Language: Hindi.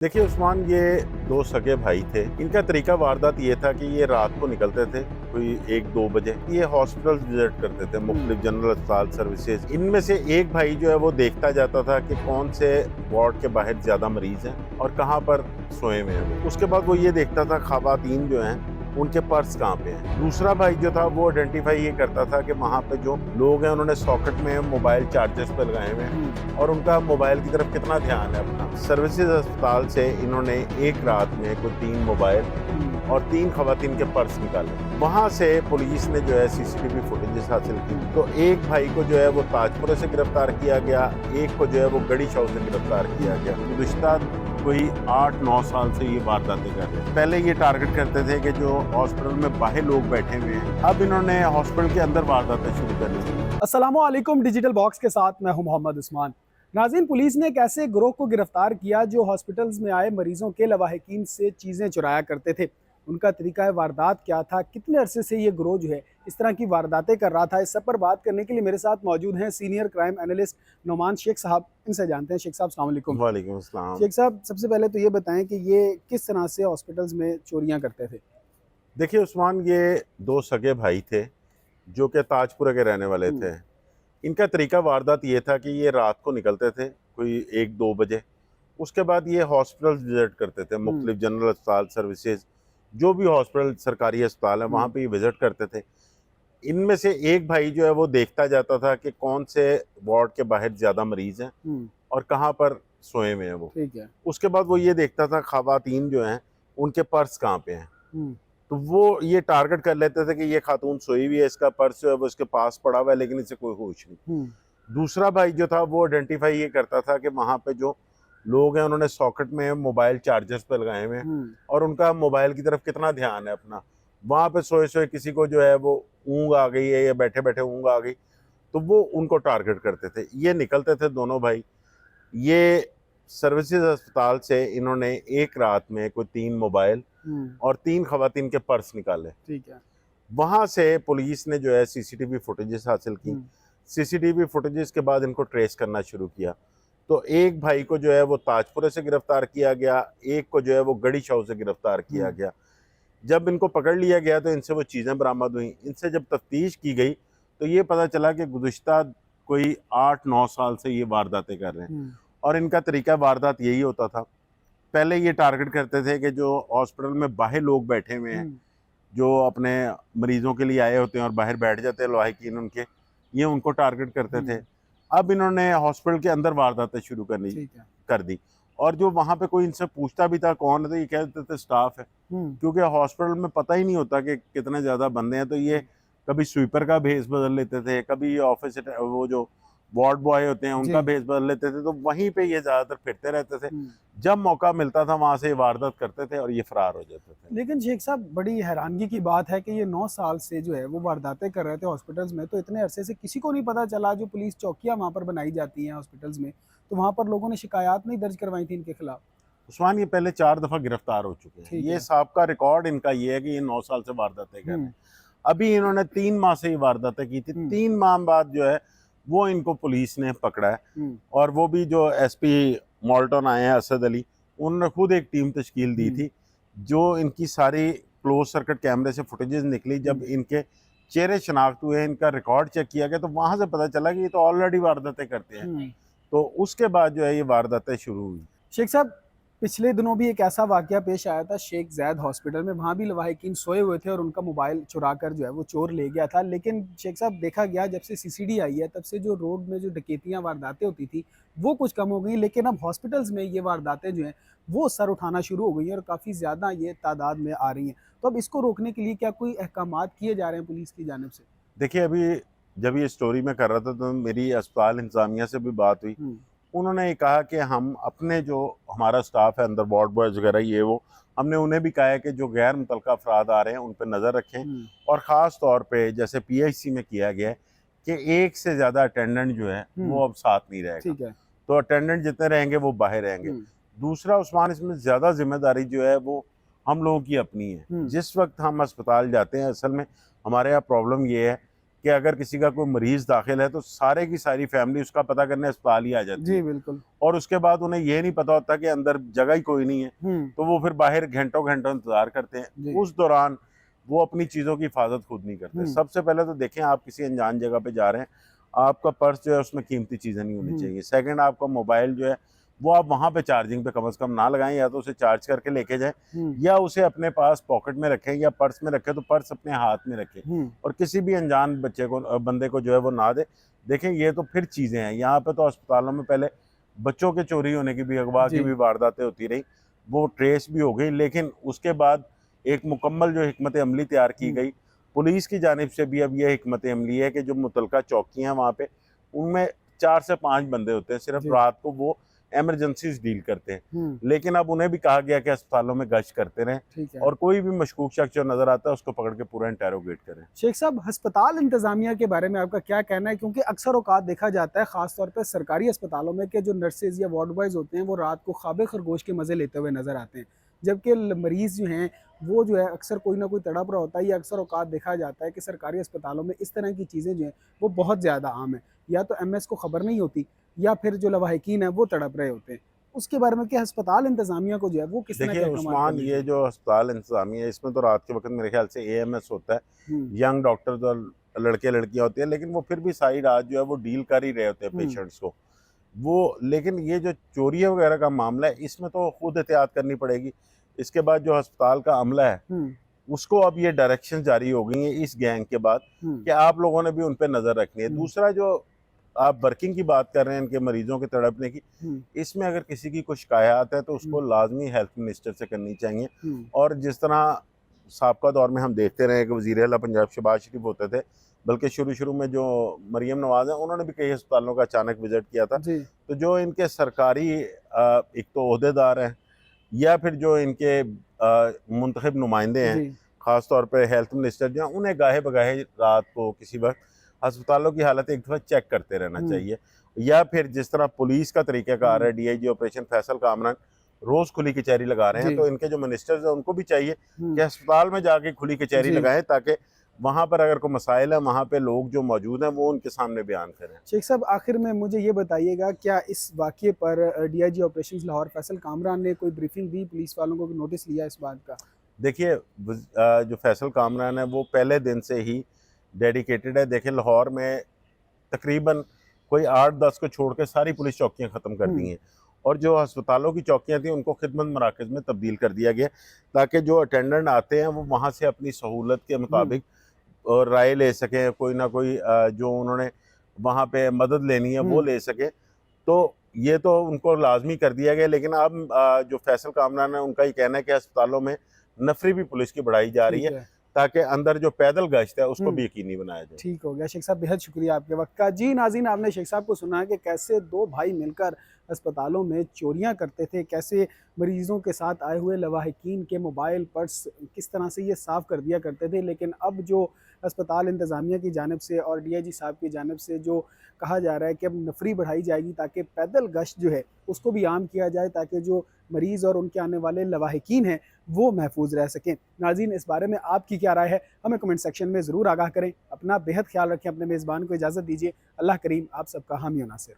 देखिए उस्मान, ये दो सगे भाई थे। इनका तरीका वारदात ये था कि ये रात को निकलते थे कोई 1-2 बजे। ये हॉस्पिटल विजिट करते थे, मुख्तलिफ जनरल अस्पताल सर्विसेज। इनमें से एक भाई जो है वो देखता जाता था कि कौन से वार्ड के बाहर ज्यादा मरीज हैं और कहाँ पर सोए हुए हैं। उसके बाद वो ये देखता था खवातीन जो हैं उनके पर्स कहाँ पे हैं। दूसरा भाई जो था वो आइडेंटिफाई ये करता था कि वहाँ पे जो लोग हैं उन्होंने सॉकेट में मोबाइल चार्जर्स पे लगाए हुए हैं और उनका मोबाइल की तरफ कितना ध्यान है अपना। सर्विसेज अस्पताल से इन्होंने एक रात में कोई 3 मोबाइल और 3 खवातीन के पर्स निकाले। वहाँ से पुलिस ने जो है सीसीटीवी फुटेजेस हासिल की। तो एक भाई को जो है वो ताजपुरे से गिरफ्तार किया गया, एक को जो है वो गढ़ी शॉप से गिरफ्तार किया गया। गुज़िश्ता कोई 8-9 साल से ये वारदातें कर रहे हैं। पहले ये टारगेट करते थे कि जो हॉस्पिटल में बाहर लोग बैठे हुए हैं, अब इन्होंने हॉस्पिटल के अंदर वारदातें शुरू कर दी। अस्सलामुअलैकुम। डिजिटल बॉक्स के साथ मैं हूं मोहम्मद उस्मान। नाज़रीन, पुलिस ने एक ऐसे गिरोह को गिरफ्तार किया जो हॉस्पिटल्स में आए मरीजों के लवाहिकीन से चीज़ें चुराया करते थे। उनका तरीका वारदात क्या था, कितने अरसे से ये गिरोह जो है इस तरह की वारदातें कर रहा था, इस सब पर बात करने के लिए मेरे साथ मौजूद हैं senior crime analyst Noman Shaikh sahab. इनसे जानते हैं। शेख साहब, अस्सलाम वालेकुम। वालेकुम अस्सलाम। शेख साहब, सबसे पहले तो ये बताएं कि ये किस तरह से हॉस्पिटल्स में चोरियाँ करते थे। देखिए उस्मान, ये दो सगे भाई थे जो कि ताजपुरे के रहने वाले थे। इनका तरीका वारदात ये था कि ये रात को निकलते थे कोई 1-2 बजे। उसके बाद ये हॉस्पिटल विजिट करते थे, मुख्तलिफ जनरल अस्पताल सर्विसेज, जो भी हॉस्पिटल सरकारी अस्पताल है वहाँ पे ये विजिट करते थे। इनमें से एक भाई जो है वो देखता जाता था कि कौन से वार्ड के बाहर ज़्यादा मरीज हैं और कहाँ पर सोए हुए हैं वो। ठीक है। उसके बाद वो ये देखता था खवातीन जो हैं उनके पर्स कहाँ पे हैं। तो वो ये टारगेट कर लेते थे कि ये खातून सोई हुई है, इसका पर्स जो है वो इसके पास पड़ा हुआ है, लेकिन इसे कोई होश नहीं। दूसरा भाई जो था वो आइडेंटिफाई ये करता था कि वहाँ पे जो लोग हैं उन्होंने सॉकेट में मोबाइल चार्जर्स पे लगाए हुए हैं और उनका मोबाइल की तरफ कितना ध्यान है अपना। वहाँ पे सोए सोए किसी को जो है वो ऊँग आ गई है या बैठे बैठे ऊँग आ गई, तो वो उनको टारगेट करते थे। ये निकलते थे दोनों भाई। ये सर्विसेज अस्पताल से इन्होंने एक रात में कोई 3 मोबाइल और 3 खवातीन के पर्स निकाले। ठीक है। वहाँ से पुलिस ने जो है सीसीटीवी फुटेजेस हासिल की। सीसीटीवी फुटेजेस के बाद इनको ट्रेस करना शुरू किया। तो एक भाई को जो है वो ताजपुरे से गिरफ्तार किया गया, एक को जो है वो गढ़ी शॉप से गिरफ्तार किया गया। जब इनको पकड़ लिया गया तो इनसे वो चीज़ें बरामद हुई। इनसे जब तफ्तीश की गई तो ये पता चला कि गुज़िश्ता कोई 8-9 साल से ये वारदातें कर रहे हैं और इनका तरीका वारदात यही होता था। पहले ये टारगेट करते थे कि जो हॉस्पिटल में बाहर लोग बैठे हुए हैं, जो अपने मरीजों के लिए आए होते हैं और बाहर बैठ जाते हैं लवाहिकीन उनके, ये उनको टारगेट करते थे। अब इन्होंने हॉस्पिटल के अंदर वारदातें शुरू कर दी और जो वहाँ पे कोई इनसे पूछता भी था कौन है तो ये कह देते थे स्टाफ है, क्योंकि हॉस्पिटल में पता ही नहीं होता कि कितने ज़्यादा बंदे हैं। तो ये कभी स्वीपर का भेस बदल लेते थे, कभी ऑफिस वो जो वार्ड बॉय होते हैं उनका भेस बदल लेते थे। तो वहीं पे ये ज़्यादातर फिरते रहते थे। जब मौका मिलता था वहाँ से ये वारदात करते थे और ये फरार हो जाते थे। लेकिन शेख साहब, बड़ी हैरानगी की बात है कि ये 9 साल से जो है वो वारदातें कर रहे थे हॉस्पिटल्स में, तो इतने अरसे से किसी को नहीं पता चला। जो पुलिस चौकियां वहाँ पर बनाई जाती हैं हॉस्पिटल्स में, तो वहाँ पर लोगों ने शिकायत नहीं दर्ज करवाई थी इनके खिलाफ। उस्मान, ये पहले 4 दफ़ा गिरफ्तार हो चुके हैं। ये साहब रिकॉर्ड इनका ये है कि ये 9 साल से वारदातें कर रहे हैं। अभी इन्होंने 3 माह से ये वारदातें की थी। 3 माह बाद जो है वो इनको पुलिस ने पकड़ा है और वो भी जो एसपी मॉल्टन आए हैं असद अली, उन्होंने खुद एक टीम तश्कील दी थी जो इनकी सारी क्लोज सर्किट कैमरे से फुटेजेस निकली। जब इनके चेहरे शनाख्त हुए, इनका रिकॉर्ड चेक किया गया, तो वहाँ से पता चला कि ये तो ऑलरेडी वारदातें करते हैं। तो उसके बाद जो है ये वारदातें शुरू हुई। शेख साहब, पिछले दिनों भी एक ऐसा वाकया पेश आया था शेख ज़ैद हॉस्पिटल में। वहाँ भी लवाहिकीन सोए हुए थे और उनका मोबाइल चुरा कर जो है वो चोर ले गया था। लेकिन शेख साहब, देखा गया जब से सीसीडी आई है तब से जो रोड में जो डकैतियाँ वारदातें होती थी वो कुछ कम हो गई, लेकिन अब हॉस्पिटल्स में ये वारदातें जो हैं वो सर उठाना शुरू हो गई हैं और काफ़ी ज़्यादा ये तादाद में आ रही हैं। तो अब इसको रोकने के लिए क्या कोई अहकामात किए जा रहे हैं पुलिस की जानिब से? देखिए, अभी जब ये स्टोरी में कर रहा था तो मेरी अस्पताल इंतजामिया से भी बात हुई। उन्होंने ये कहा कि हम अपने जो हमारा स्टाफ है अंदर, वार्ड बॉयज़ वगैरह ये वो, हमने उन्हें भी कहा है कि जो गैर मुतल्लका अफराद आ रहे हैं उन पर नज़र रखें और ख़ास तौर पे जैसे पीएचसी में किया गया है कि एक से ज़्यादा अटेंडेंट जो है वो अब साथ नहीं रहेगा। ठीक है। तो अटेंडेंट जितने रहेंगे वो बाहर रहेंगे। दूसरा उस्मान, इसमें ज़्यादा जिम्मेदारी जो है वो हम लोगों की अपनी है। जिस वक्त हम अस्पताल जाते हैं, असल में हमारे यहाँ प्रॉब्लम ये है कि अगर किसी का कोई मरीज दाखिल है तो सारे की सारी फैमिली उसका पता करने अस्पताल ही आ जाती जी है, बिल्कुल। और उसके बाद उन्हें ये नहीं पता होता कि अंदर जगह ही कोई नहीं है, हम्म। तो वो फिर बाहर घंटों घंटों इंतजार करते हैं। जी। उस दौरान वो अपनी चीज़ों की हिफाजत खुद नहीं करते। सबसे पहले तो देखें, आप किसी अनजान जगह पे जा रहे हैं, आपका पर्स जो है उसमें कीमती चीज़ें नहीं होनी चाहिए। सेकंड, आपका मोबाइल जो है वो आप वहाँ पे चार्जिंग पे कम से कम ना लगाएं, या तो उसे चार्ज करके लेके जाएं, या उसे अपने पास पॉकेट में रखें, या पर्स में रखें तो पर्स अपने हाथ में रखें, और किसी भी अनजान बच्चे को बंदे को जो है वो ना दे। देखें, ये तो फिर चीज़ें हैं। यहाँ पे तो अस्पतालों में पहले बच्चों के चोरी होने की भी, अगवा की भी वारदातें होती रही, वो ट्रेस भी हो गई, लेकिन उसके बाद एक मुकम्मल जो हिकमत अमली तैयार की गई पुलिस की जानिब से भी। अब यह हिकमत अमली है कि जो मुतलका चौकियाँ वहाँ पे, उनमें 4 से 5 बंदे होते हैं, सिर्फ रात को वो एमरजेंसीज डील करते हैं, लेकिन अब उन्हें भी कहा गया कि अस्पतालों में गश्त करते रहें, और कोई भी मशकूक शख्स जो नजर आता है उसको पकड़ के पूरा इंटेरोगेट करें। शेख साहब, अस्पताल इंतजामिया के बारे में आपका क्या कहना है? क्योंकि अक्सर औकात देखा जाता है, खासतौर पर सरकारी अस्पतालों में, कि जो नर्सेज या वार्ड बॉयज होते हैं वो रात को ख्वाब खरगोश के मजे लेते हुए नजर आते हैं, जबकि मरीज जो हैं वो जो है अक्सर कोई ना कोई तड़प रहा होता है। या अक्सर औकात देखा जाता है कि सरकारी अस्पतालों में इस तरह की चीज़ें जो हैं वो बहुत ज़्यादा आम है। या तो एमएस को खबर नहीं होती, या फिर जो लवाहिकीन है वो तड़प रहे होते हैं। उसके बारे में कि अस्पताल इंतजामिया को जो है वो किस तरह देखिए के उस्मान, ये जो अस्पताल इंतजामिया है इसमें तो रात के वक्त मेरे ख्याल से एएमएस होता है, यंग डॉक्टर्स और लड़के लड़कियां होती हैं, लेकिन वो फिर भी सारी रात जो है वो डील कर ही रहे होते हैं पेशेंट्स को वो। लेकिन ये जो चोरी वगैरह का मामला है, इसमें तो खुद एहतियात करनी पड़ेगी। इसके बाद जो अस्पताल का अमला है उसको अब ये डायरेक्शन जारी हो गई है इस गैंग के बाद कि आप लोगों ने भी उन पर नजर रखनी है। दूसरा, जो आप वर्किंग की बात कर रहे हैं इनके मरीजों के तड़पने की, इसमें अगर किसी की कोई शिकायत है तो उसको लाजमी हेल्थ मिनिस्टर से करनी चाहिए। और जिस तरह साबका दौर में हम देखते रहे कि वज़ीर आला पंजाब शहबाज शरीफ होते थे, बल्कि शुरू में जो मरियम नवाज है उन्होंने भी कई अस्पतालों का अचानक विजिट किया था, तो जो इनके सरकारी एक तो ओहदेदार हैं, या फिर जो इनके मुंतखब नुमाइंदे हैं, ख़ास तौर पे हेल्थ मिनिस्टर जो हैं, उन्हें गाहे बगाहे रात को किसी वक्त अस्पतालों की हालत एक दफ़ा चेक करते रहना चाहिए। या फिर जिस तरह पुलिस का तरीक़ाकार है, डीआईजी ऑपरेशन फैसल कामरान रोज़ खुली कचहरी लगा रहे हैं, तो इनके जो मिनिस्टर्स हैं उनको भी चाहिए कि अस्पताल में जाके खुली कचहरी लगाएं, ताकि वहाँ पर अगर कोई मसाइल है वहाँ पे लोग जो मौजूद हैं वो उनके सामने बयान करें। शेख साहब, आखिर में मुझे ये बताइएगा, क्या इस वाक़ये पर डीआईजी ऑपरेशंस लाहौर फैसल कामरान ने कोई ब्रीफिंग दी, पुलिस वालों को नोटिस लिया इस बात का? देखिए, जो फैसल कामरान है वो पहले दिन से ही डेडिकेटेड है। देखिए, लाहौर में तकरीबन कोई 8-10 को छोड़ के सारी पुलिस चौकियाँ ख़त्म कर दी हैं, और जो अस्पतालों की चौकियाँ थी उनको खिदमत मराकज़ में तब्दील कर दिया गया, ताकि जो अटेंडेंट आते हैं वो वहाँ से अपनी सहूलत के मुताबिक और राय ले सकें, कोई ना कोई जो उन्होंने वहाँ पे मदद लेनी है वो ले सकें। तो ये तो उनको लाजमी कर दिया गया। लेकिन अब जो फैसल कामरान है उनका ये कहना है कि अस्पतालों में नफरी भी पुलिस की बढ़ाई जा रही है, ताकि अंदर जो पैदल गश्त है उसको भी यकीनी बनाया जाए। ठीक हो गया शेख साहब, बेहद शुक्रिया आपके वक्त का। जी नाज़रीन, आपने शेख साहब को सुना कि कैसे दो भाई मिलकर अस्पतालों में चोरियां करते थे, कैसे मरीजों के साथ आए हुए लवाहिकीन के मोबाइल पर्स किस तरह से ये साफ़ कर दिया करते थे। लेकिन अब जो अस्पताल इंतज़ामिया की जानिब से और डीआईजी साहब की जानिब से जो कहा जा रहा है कि अब नफरी बढ़ाई जाएगी, ताकि पैदल गश्त जो है उसको भी आम किया जाए, ताकि जो मरीज़ और उनके आने वाले लवाहिकीन हैं वो महफूज रह सकें। नाज़रीन, इस बारे में आपकी क्या राय है हमें कमेंट सेक्शन में ज़रूर आगाह करें। अपना बेहद ख्याल रखें, अपने मेज़बान को इजाज़त दीजिए। अल्लाह करीम आप सबका हामी और नासिर।